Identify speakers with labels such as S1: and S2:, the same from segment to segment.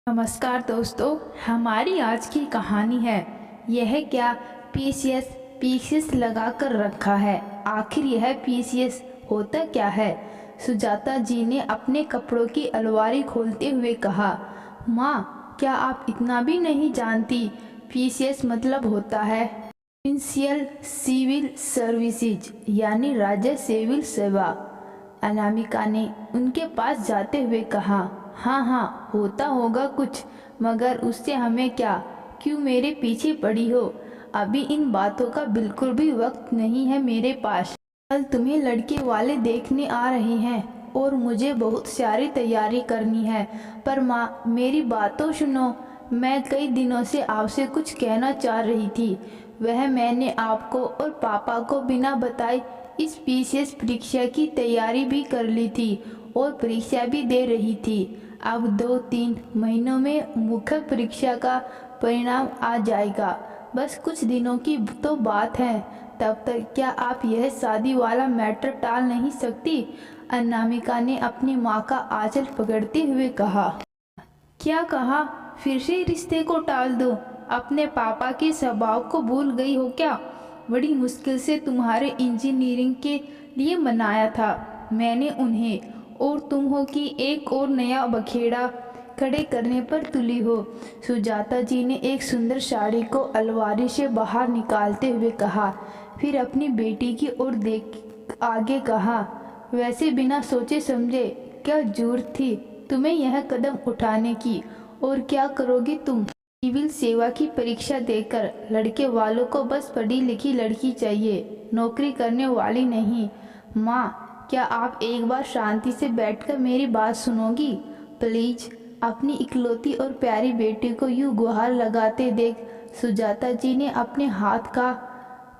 S1: नमस्कार दोस्तों, हमारी आज की कहानी है यह क्या पीसीएस पीसीएस लगा कर रखा है। आखिर यह पीसीएस होता क्या है। सुजाता जी ने अपने कपड़ों की अलमारी खोलते हुए कहा, माँ क्या आप इतना भी नहीं जानती। पीसीएस मतलब होता है प्रिंसिपल सिविल सर्विसेज, यानी राज्य सिविल सेवा। अनामिका ने उनके पास जाते हुए कहा, हाँ हाँ होता होगा कुछ, मगर उससे हमें क्या। क्यों मेरे पीछे पड़ी हो। अभी इन बातों का बिल्कुल भी वक्त नहीं है मेरे पास। कल तुम्हें लड़के वाले देखने आ रहे हैं और मुझे बहुत सारी तैयारी करनी है। पर माँ मेरी बात तो सुनो। मैं कई दिनों से आपसे कुछ कहना चाह रही थी। वह मैंने आपको और पापा को बिना बताए इस पीसीएस परीक्षा की तैयारी भी कर ली थी और परीक्षा भी दे रही थी। अब 2-3 महीनों में मुख्य परीक्षा का परिणाम आ जाएगा। बस कुछ दिनों की तो बात है। तब तक क्या आप यह शादी वाला मैटर टाल नहीं सकती। अनामिका ने अपनी माँ का आंचल पकड़ते हुए कहा। क्या कहा। फिर से रिश्ते को टाल दो। अपने पापा के स्वभाव को भूल गई हो क्या। बड़ी मुश्किल से तुम्हारे इंजीनियरिंग के लिए मनाया था मैंने उन्हें, और तुम हो कि एक और नया बखेड़ा खड़े करने पर तुली हो। सुजाता जी ने एक सुंदर साड़ी को अलमारी से बाहर निकालते हुए कहा, फिर अपनी बेटी की ओर देख आगे कहा, वैसे बिना सोचे समझे क्या जरूरत थी तुम्हें यह कदम उठाने की। और क्या करोगी तुम। सिविल सेवा की परीक्षा देकर लड़के वालों को बस पढ़ी लिखी लड़की चाहिए, नौकरी करने वाली नहीं। माँ क्या आप एक बार शांति से बैठकर मेरी बात सुनोगी प्लीज। अपनी इकलौती और प्यारी बेटी को यूं गुहार लगाते देख सुजाता जी ने अपने हाथ का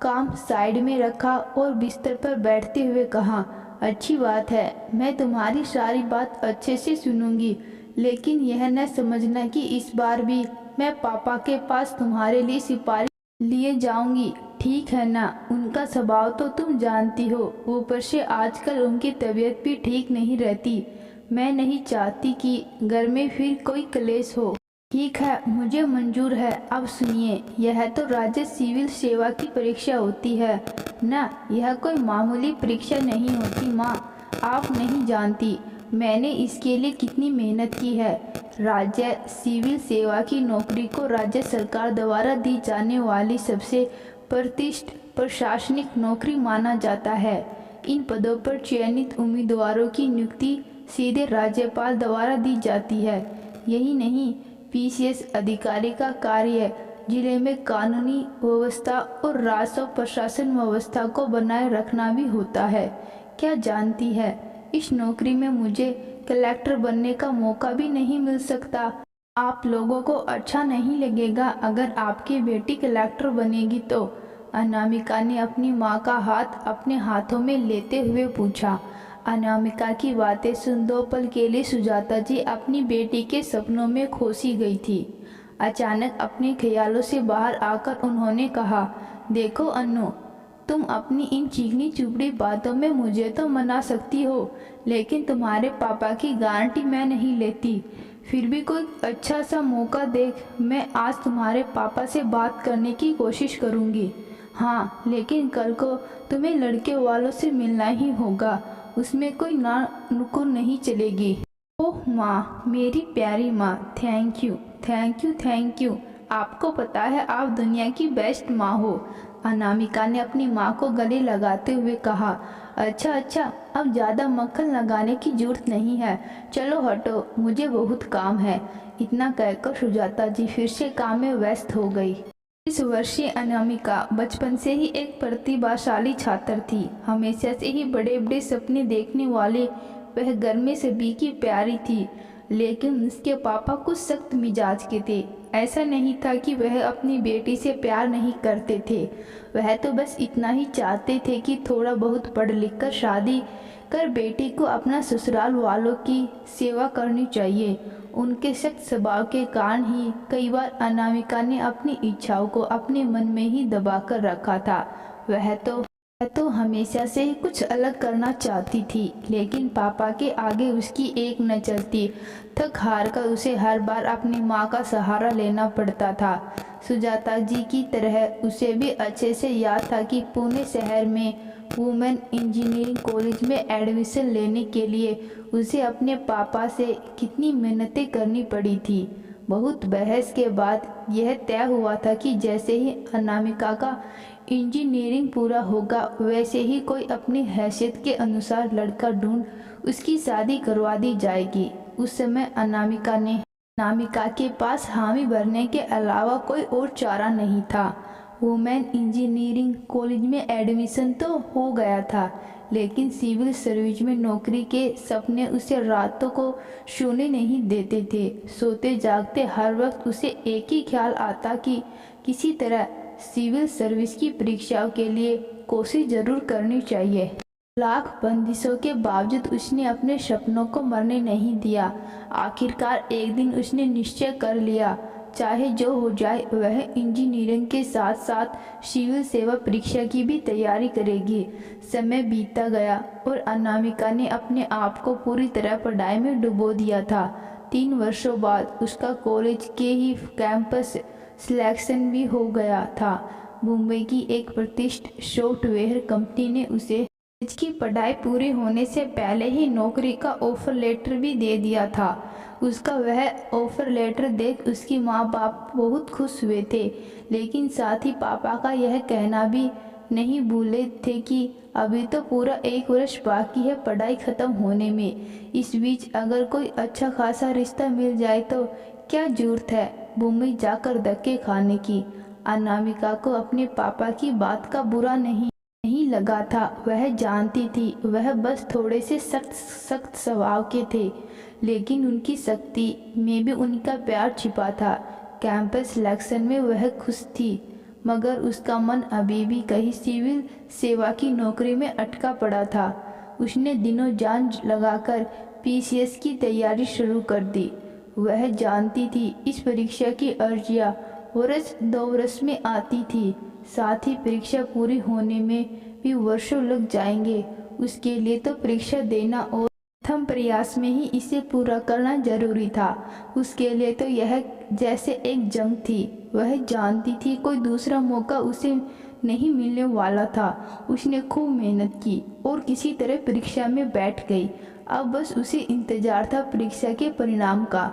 S1: काम साइड में रखा और बिस्तर पर बैठते हुए कहा, अच्छी बात है, मैं तुम्हारी सारी बात अच्छे से सुनूंगी, लेकिन यह न समझना कि इस बार भी मैं पापा के पास तुम्हारे लिए सिफारिश लिए जाऊंगी, ठीक है ना। उनका स्वभाव तो तुम जानती हो, ऊपर से आजकल उनकी तबीयत भी ठीक नहीं रहती। मैं नहीं चाहती कि घर में फिर कोई क्लेश हो। ठीक है, मुझे मंजूर है। अब सुनिए, यह तो राज्य सिविल सेवा की परीक्षा होती है ना, यह कोई मामूली परीक्षा नहीं होती। माँ आप नहीं जानती मैंने इसके लिए कितनी मेहनत की है। राज्य सिविल सेवा की नौकरी को राज्य सरकार द्वारा दी जाने वाली सबसे प्रतिष्ठित प्रशासनिक नौकरी माना जाता है। इन पदों पर चयनित उम्मीदवारों की नियुक्ति सीधे राज्यपाल द्वारा दी जाती है। यही नहीं, पीसीएस अधिकारी का कार्य जिले में कानूनी व्यवस्था और राजस्व प्रशासन व्यवस्था को बनाए रखना भी होता है। क्या जानती है, इस नौकरी में मुझे कलेक्टर बनने का मौका भी नहीं मिल सकता। आप लोगों को अच्छा नहीं लगेगा अगर आपकी बेटी कलेक्टर बनेगी तो। अनामिका ने अपनी माँ का हाथ अपने हाथों में लेते हुए पूछा। अनामिका की बातें सुन 2 पल के लिए सुजाता जी अपनी बेटी के सपनों में खोसी गई थी। अचानक अपने ख्यालों से बाहर आकर उन्होंने कहा, देखो अन्नू, तुम अपनी इन चिकनी चुपड़ी बातों में मुझे तो मना सकती हो, लेकिन तुम्हारे पापा की गारंटी मैं नहीं लेती। फिर भी कोई अच्छा सा मौका देख मैं आज तुम्हारे पापा से बात करने की कोशिश करूँगी। हाँ, लेकिन कल को तुम्हें लड़के वालों से मिलना ही होगा, उसमें कोई ना नुकुर नहीं चलेगी। ओह माँ, मेरी प्यारी माँ, thank you thank you thank you. आपको पता है आप दुनिया की बेस्ट माँ हो। अनामिका ने अपनी माँ को गले लगाते हुए कहा, अच्छा अच्छा, अब ज़्यादा मक्खन लगाने की जरूरत नहीं है, चलो हटो, मुझे बहुत काम है। इतना कहकर सुजाता जी फिर से काम में व्यस्त हो गई। इस वर्षीय अनामिका बचपन से ही एक प्रतिभाशाली छात्र थी। हमेशा से ही बड़े बड़े सपने देखने वाले वह घर में सभी की प्यारी थी, लेकिन उसके पापा कुछ सख्त मिजाज के थे। ऐसा नहीं था कि वह अपनी बेटी से प्यार नहीं करते थे, वह तो बस इतना ही चाहते थे कि थोड़ा बहुत पढ़ लिख कर शादी कर बेटी को अपना ससुराल वालों की सेवा करनी चाहिए। उनके सख्त स्वभाव के कारण ही कई बार अनामिका ने अपनी इच्छाओं को अपने मन में ही दबा कर रखा था। वह मैं तो हमेशा से ही कुछ अलग करना चाहती थी, लेकिन पापा के आगे उसकी एक न चलती। थक हार कर उसे हर बार अपनी माँ का सहारा लेना पड़ता था। सुजाता जी की तरह उसे भी अच्छे से याद था कि पुणे शहर में वुमेन इंजीनियरिंग कॉलेज में एडमिशन लेने के लिए उसे अपने पापा से कितनी मेहनतें करनी पड़ी थी। बहुत बहस के बाद यह तय हुआ था कि जैसे ही अनामिका का इंजीनियरिंग पूरा होगा वैसे ही कोई अपनी हैसियत के अनुसार लड़का ढूंढ उसकी शादी करवा दी जाएगी। उस समय अनामिका के पास हामी भरने के अलावा कोई और चारा नहीं था। वुमेन इंजीनियरिंग कॉलेज में एडमिशन तो हो गया था, लेकिन सिविल सर्विस में नौकरी के सपने उसे रातों को सोने नहीं देते थे। सोते जागते हर वक्त उसे एक ही ख्याल आता कि किसी तरह सिविल सर्विस की परीक्षाओं के लिए कोशिश जरूर करनी चाहिए। लाख बंदिशों के बावजूद उसने अपने सपनों को मरने नहीं दिया। आखिरकार एक दिन उसने निश्चय कर लिया, चाहे जो हो जाए वह इंजीनियरिंग के साथ साथ सिविल सेवा परीक्षा की भी तैयारी करेगी। समय बीतता गया और अनामिका ने अपने आप को पूरी तरह पढ़ाई में डुबो दिया था। 3 वर्षों बाद उसका कॉलेज के ही कैंपस सिलेक्शन भी हो गया था। मुंबई की एक प्रतिष्ठित सॉफ्टवेयर कंपनी ने उसे इसकी पढ़ाई पूरी होने से पहले ही नौकरी का ऑफर लेटर भी दे दिया था। उसका वह ऑफर लेटर देख उसकी माँ बाप बहुत खुश हुए थे, लेकिन साथ ही पापा का यह कहना भी नहीं भूले थे कि अभी तो पूरा 1 वर्ष बाकी है पढ़ाई खत्म होने में। इस बीच अगर कोई अच्छा खासा रिश्ता मिल जाए तो क्या जरूरत है मुंबई जाकर धक्के खाने की। अनामिका को अपने पापा की बात का बुरा नहीं लगा था। वह जानती थी वह बस थोड़े से सख्त स्वभाव के थे, लेकिन उनकी सख्ती में भी उनका प्यार छिपा था। कैंपस सिलेक्शन में वह खुश थी, मगर उसका मन अभी भी कहीं सिविल सेवा की नौकरी में अटका पड़ा था। उसने दिनों जान लगाकर पीसीएस की तैयारी शुरू कर दी। वह जानती थी इस परीक्षा की अर्जियां वर्ष 2 वर्ष में आती थी, साथ ही परीक्षा पूरी होने में भी वर्षों लग जाएंगे। उसके लिए तो परीक्षा देना और प्रथम प्रयास में ही इसे पूरा करना जरूरी था। उसके लिए तो यह जैसे एक जंग थी। वह जानती थी कोई दूसरा मौका उसे नहीं मिलने वाला था। उसने खूब मेहनत की और किसी तरह परीक्षा में बैठ गई। अब बस उसे इंतजार था परीक्षा के परिणाम का।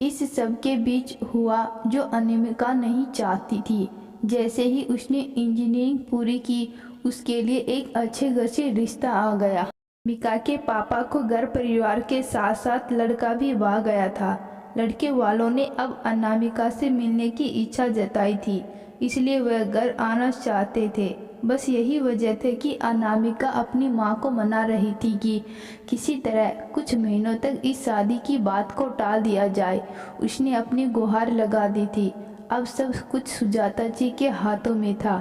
S1: इस सब के बीच हुआ जो अनामिका नहीं चाहती थी। जैसे ही उसने इंजीनियरिंग पूरी की उसके लिए एक अच्छे घर से रिश्ता आ गया। अनामिका के पापा को घर परिवार के साथ साथ लड़का भी भा गया था। लड़के वालों ने अब अनामिका से मिलने की इच्छा जताई थी, इसलिए वह घर आना चाहते थे। बस यही वजह थी कि अनामिका अपनी माँ को मना रही थी कि किसी तरह कुछ महीनों तक इस शादी की बात को टाल दिया जाए। उसने अपनी गुहार लगा दी थी। अब सब कुछ सुजाता जी के हाथों में था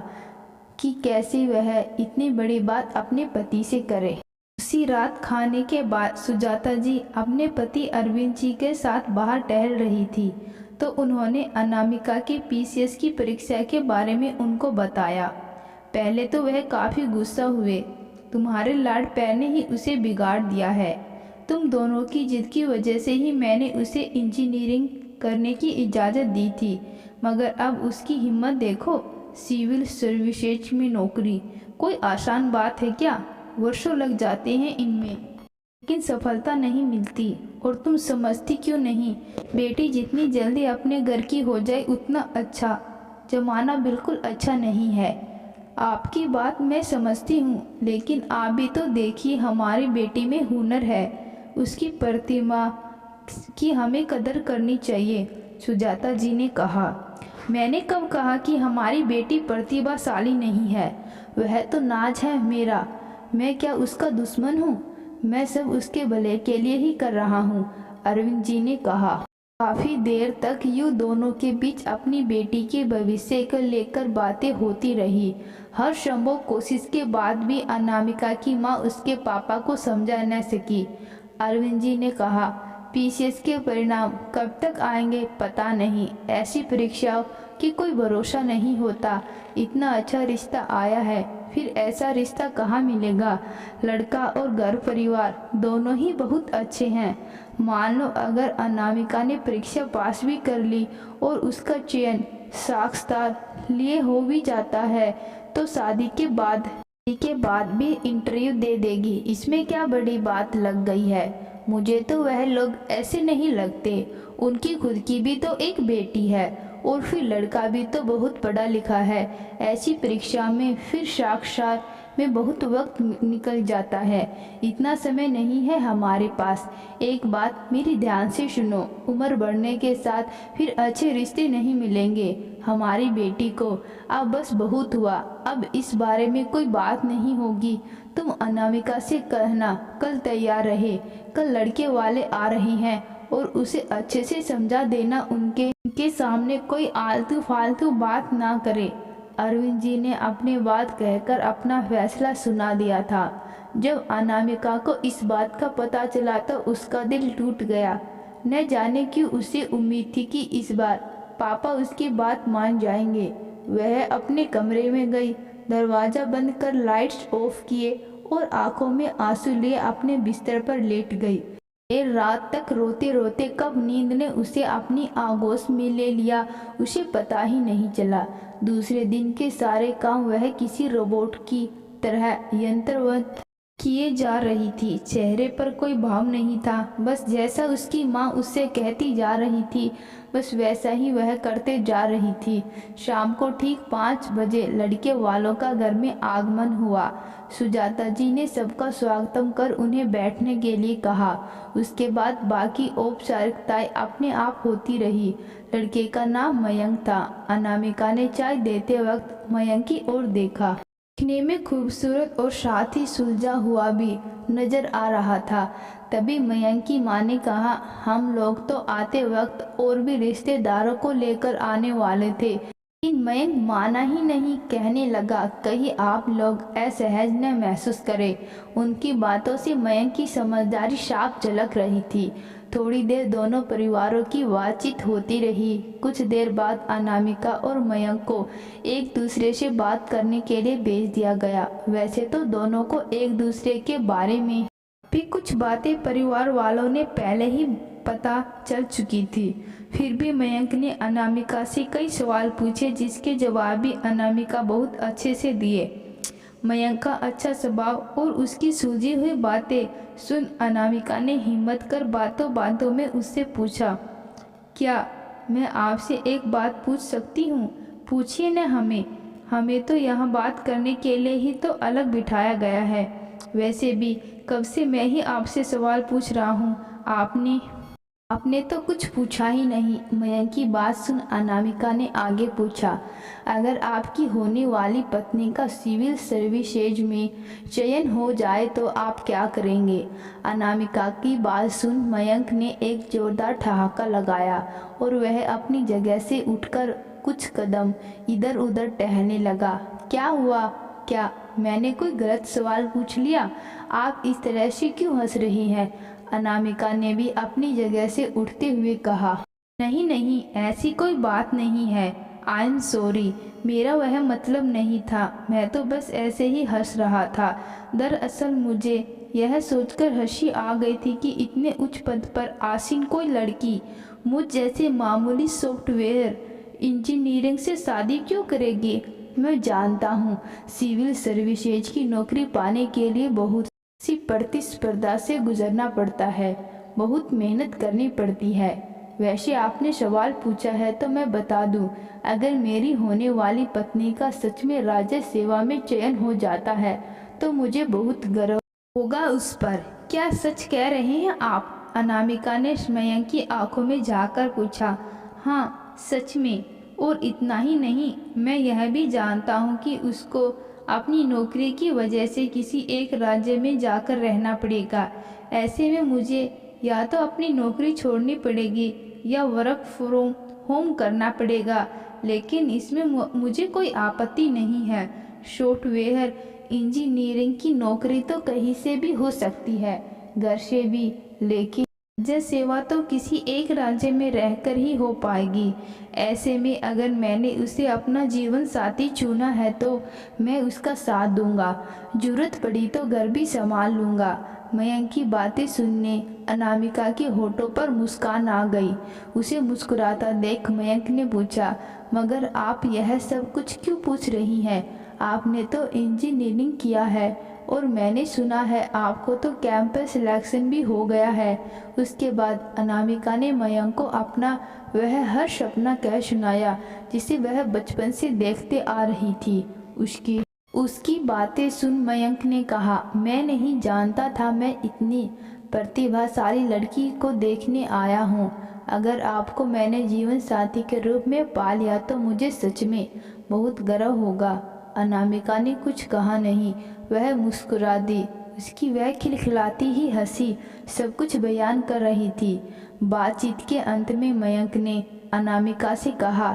S1: कि कैसे वह इतनी बड़ी बात अपने पति से करे। उसी रात खाने के बाद सुजाता जी अपने पति अरविंद जी के साथ बाहर टहल रही थी, तो उन्होंने अनामिका की पीसीएस की परीक्षा के बारे में उनको बताया। पहले तो वह काफ़ी गुस्सा हुए। तुम्हारे लाड प्यार ने ही उसे बिगाड़ दिया है। तुम दोनों की जिद की वजह से ही मैंने उसे इंजीनियरिंग करने की इजाज़त दी थी, मगर अब उसकी हिम्मत देखो। सिविल सर्विसेज में नौकरी कोई आसान बात है क्या? वर्षों लग जाते हैं इनमें, लेकिन सफलता नहीं मिलती। और तुम समझती क्यों नहीं? बेटी जितनी जल्दी अपने घर की हो जाए उतना अच्छा। जमाना बिल्कुल अच्छा नहीं है। आपकी बात मैं समझती हूँ, लेकिन आप भी तो देखिए हमारी बेटी में हुनर है। उसकी प्रतिभा की हमें कदर करनी चाहिए, सुजाता जी ने कहा। मैंने कब कहा कि हमारी बेटी प्रतिभाशाली नहीं है? वह तो नाज है मेरा। मैं क्या उसका दुश्मन हूँ? मैं सब उसके भले के लिए ही कर रहा हूँ, अरविंद जी ने कहा। काफ़ी देर तक यूँ दोनों के बीच अपनी बेटी के भविष्य को लेकर बातें होती रही। हर संभव कोशिश के बाद भी अनामिका की माँ उसके पापा को समझा न सकी। अरविंद जी ने कहा, पीसीएस के परिणाम कब तक आएंगे पता नहीं। ऐसी परीक्षा कि कोई भरोसा नहीं होता। इतना अच्छा रिश्ता आया है, फिर ऐसा रिश्ता कहाँ मिलेगा। लड़का और घर परिवार दोनों ही बहुत अच्छे हैं। मान लो अगर अनामिका ने परीक्षा पास भी कर ली और उसका चयन साक्षात्कार लिए हो भी जाता है तो शादी के बाद भी इंटरव्यू दे देगी। इसमें क्या बड़ी बात लग गई है। मुझे तो वह लोग ऐसे नहीं लगते। उनकी खुद की भी तो एक बेटी है और फिर लड़का भी तो बहुत पढ़ा लिखा है। ऐसी परीक्षा में फिर साक्षात्कार में बहुत वक्त निकल जाता है। इतना समय नहीं है हमारे पास। एक बात मेरी ध्यान से सुनो, उम्र बढ़ने के साथ फिर अच्छे रिश्ते नहीं मिलेंगे हमारी बेटी को। अब बस बहुत हुआ, अब इस बारे में कोई बात नहीं होगी। तुम अनामिका से कहना कल तैयार रहे, कल लड़के वाले आ रहे हैं और उसे अच्छे से समझा देना उनके सामने कोई आलतू फालतू बात ना करे। अरविंद जी ने अपनी बात कहकर अपना फैसला सुना दिया था। जब अनामिका को इस बात का पता चला तो उसका दिल टूट गया। न जाने क्यों उसे उम्मीद थी कि इस बार पापा उसकी बात मान जाएंगे। वह अपने कमरे में गई, दरवाज़ा बंद कर लाइट्स ऑफ किए और आंखों में आंसू लिए अपने बिस्तर पर लेट गई। देर रात तक रोते रोते कब नींद ने उसे अपनी आगोश में ले लिया उसे पता ही नहीं चला। दूसरे दिन के सारे काम वह किसी रोबोट की तरह यंत्रवत किए जा रही थी। चेहरे पर कोई भाव नहीं था, बस जैसा उसकी माँ उससे कहती जा रही थी बस वैसा ही वह करते जा रही थी। शाम को ठीक 5 बजे लड़के वालों का घर में आगमन हुआ। सुजाता जी ने सबका स्वागतम कर उन्हें बैठने के लिए कहा। उसके बाद बाकी औपचारिकताएं अपने आप होती रही। लड़के का नाम मयंक था। अनामिका ने चाय देते वक्त मयंक की ओर देखा। दिखने में खूबसूरत और साथ ही सुलझा हुआ भी नजर आ रहा था। तभी मयंक की माँ ने कहा, हम लोग तो आते वक्त और भी रिश्तेदारों को लेकर आने वाले थे, लेकिन मयंक माना ही नहीं। कहने लगा, कहीं आप लोग असहज न महसूस करें। उनकी बातों से मयंक की समझदारी साफ झलक रही थी। थोड़ी देर दोनों परिवारों की बातचीत होती रही। कुछ देर बाद अनामिका और मयंक को एक दूसरे से बात करने के लिए भेज दिया गया। वैसे तो दोनों को एक दूसरे के बारे में भी कुछ बातें परिवार वालों ने पहले ही पता चल चुकी थी। फिर भी मयंक ने अनामिका से कई सवाल पूछे जिसके जवाब भी अनामिका बहुत अच्छे से दिए। मयंक का अच्छा स्वभाव और उसकी सूझी हुई बातें सुन अनामिका ने हिम्मत कर बातों बातों में उससे पूछा, क्या मैं आपसे एक बात पूछ सकती हूँ? पूछिए न। हमें तो यहाँ बात करने के लिए ही तो अलग बिठाया गया है। वैसे भी कब से मैं ही आपसे सवाल पूछ रहा हूँ, आपने तो कुछ पूछा ही नहीं। मयंक की बात सुन अनामिका ने आगे पूछा, अगर आपकी होने वाली पत्नी का सिविल सर्विसेज में चयन हो जाए तो आप क्या करेंगे? अनामिका की बात सुन मयंक ने एक जोरदार ठहाका लगाया और वह अपनी जगह से उठकर कुछ कदम इधर उधर टहलने लगा। क्या हुआ? क्या मैंने कोई गलत सवाल पूछ लिया? आप इस तरह से क्यों हंस रही हैं? अनामिका ने भी अपनी जगह से उठते हुए कहा, नहीं, ऐसी कोई बात नहीं है। आई एम सॉरी, मेरा वह मतलब नहीं था। मैं तो बस ऐसे ही हंस रहा था। दरअसल मुझे यह सोचकर हंसी आ गई थी कि इतने उच्च पद पर आसीन कोई लड़की मुझ जैसे मामूली सॉफ्टवेयर इंजीनियरिंग से शादी क्यों करेगी। मैं जानता हूँ सिविल सर्विसेज की नौकरी पाने के लिए बहुत सी प्रतिस्पर्धा से गुजरना पड़ता है, बहुत मेहनत करनी पड़ती है। वैसे आपने सवाल पूछा है तो मैं बता दूं, अगर मेरी होने वाली पत्नी का सच में राज्य सेवा में चयन हो जाता है तो मुझे बहुत गर्व होगा उस पर। क्या सच कह रहे हैं आप? अनामिका ने मयंक की आंखों में झांककर पूछा। हाँ, सच में। और इतना ही नहीं, मैं यह भी जानता हूँ कि उसको अपनी नौकरी की वजह से किसी एक राज्य में जाकर रहना पड़ेगा। ऐसे में मुझे या तो अपनी नौकरी छोड़नी पड़ेगी या वर्क फ्रॉम होम करना पड़ेगा, लेकिन इसमें मुझे कोई आपत्ति नहीं है। सॉफ्टवेयर इंजीनियरिंग की नौकरी तो कहीं से भी हो सकती है, घर से भी, लेकिन यह सेवा तो किसी एक राज्य में रहकर ही हो पाएगी। ऐसे में अगर मैंने उसे अपना जीवन साथी चुना है तो मैं उसका साथ दूंगा, जरूरत पड़ी तो घर भी संभाल लूँगा। मयंक की बातें सुनने अनामिका के होठों पर मुस्कान आ गई। उसे मुस्कुराता देख मयंक ने पूछा, मगर आप यह सब कुछ क्यों पूछ रही हैं? आपने तो इंजीनियरिंग किया है और मैंने सुना है आपको तो कैंपस सिलेक्शन भी हो गया है। उसके बाद अनामिका ने मयंक को अपना वह हर सपना कह सुनाया जिसे वह बचपन से देखते आ रही थी। उसकी बातें सुन मयंक ने कहा, मैं नहीं जानता था मैं इतनी प्रतिभाशाली लड़की को देखने आया हूँ। अगर आपको मैंने जीवन साथी के रूप में पा लिया तो मुझे सच में बहुत गर्व होगा। अनामिका ने कुछ कहा नहीं, वह मुस्कुरा दी। उसकी वह खिलखिलाती ही हंसी सब कुछ बयान कर रही थी। बातचीत के अंत में मयंक ने अनामिका से कहा,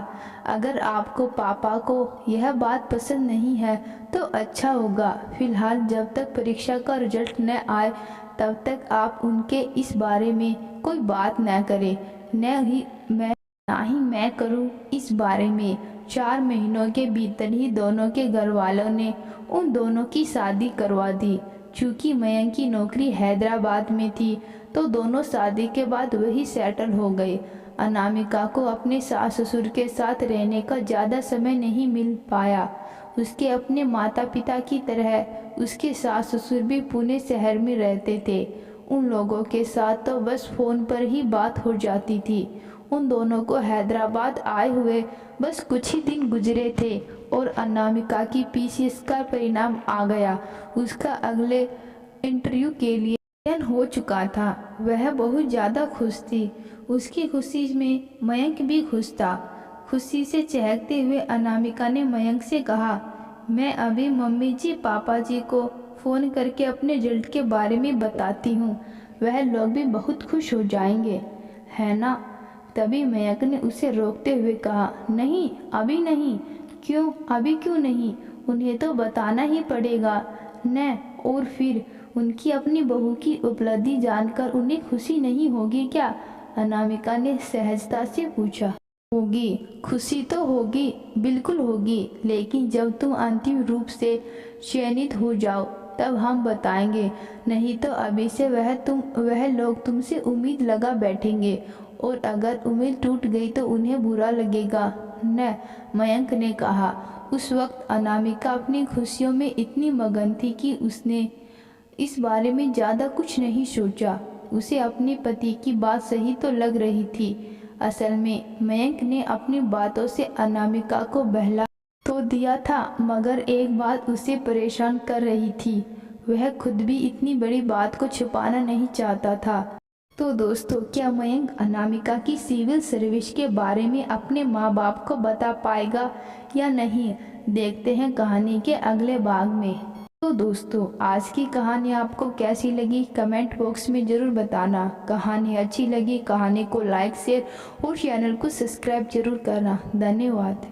S1: अगर आपको पापा को यह बात पसंद नहीं है तो अच्छा होगा। फिलहाल जब तक परीक्षा का रिजल्ट न आए तब तक आप उनके इस बारे में कोई बात न करें, ना ही मैं करूं इस बारे में। 4 महीनों के भीतर ही दोनों के घर वालों ने उन दोनों की शादी करवा दी। चूँकि मयंक की नौकरी हैदराबाद में थी तो दोनों शादी के बाद वही सेटल हो गए। अनामिका को अपने सास ससुर के साथ रहने का ज़्यादा समय नहीं मिल पाया। उसके अपने माता पिता की तरह उसके सास ससुर भी पुणे शहर में रहते थे। उन लोगों के साथ तो बस फ़ोन पर ही बात हो जाती थी। उन दोनों को हैदराबाद आए हुए बस कुछ ही दिन गुजरे थे और अनामिका की पीसीएस का परिणाम आ गया। उसका अगले इंटरव्यू के लिए चयन हो चुका था। वह बहुत ज़्यादा खुश थी। उसकी खुशी में मयंक भी खुश था। खुशी से चहकते हुए अनामिका ने मयंक से कहा, मैं अभी मम्मी जी पापा जी को फ़ोन करके अपने रिजल्ट के बारे में बताती हूँ, वह लोग भी बहुत खुश हो जाएंगे, है ना? तभी मयंक ने उसे रोकते हुए कहा, नहीं अभी नहीं। क्यों? अभी क्यों नहीं? उन्हें तो बताना ही पड़ेगा न। और फिर उनकी अपनी बहू की उपलब्धि जानकर उन्हें खुशी नहीं होगी क्या? अनामिका ने सहजता से पूछा। होगी, खुशी तो होगी, बिल्कुल होगी, लेकिन जब तुम अंतिम रूप से चयनित हो जाओ तब हम बताएंगे। नहीं तो अभी से वह लोग तुमसे उम्मीद लगा बैठेंगे और अगर उम्मीद टूट गई तो उन्हें बुरा लगेगा न, मयंक ने कहा। उस वक्त अनामिका अपनी खुशियों में इतनी मगन थी कि उसने इस बारे में ज़्यादा कुछ नहीं सोचा। उसे अपने पति की बात सही तो लग रही थी। असल में मयंक ने अपनी बातों से अनामिका को बहला तो दिया था, मगर एक बात उसे परेशान कर रही थी। वह खुद भी इतनी बड़ी बात को छुपाना नहीं चाहता था। तो दोस्तों, क्या मयंक अनामिका की सिविल सर्विस के बारे में अपने माँ बाप को बता पाएगा या नहीं? देखते हैं कहानी के अगले भाग में। तो दोस्तों, आज की कहानी आपको कैसी लगी कमेंट बॉक्स में ज़रूर बताना। कहानी अच्छी लगी कहानी को लाइक शेयर और चैनल को सब्सक्राइब जरूर करना। धन्यवाद।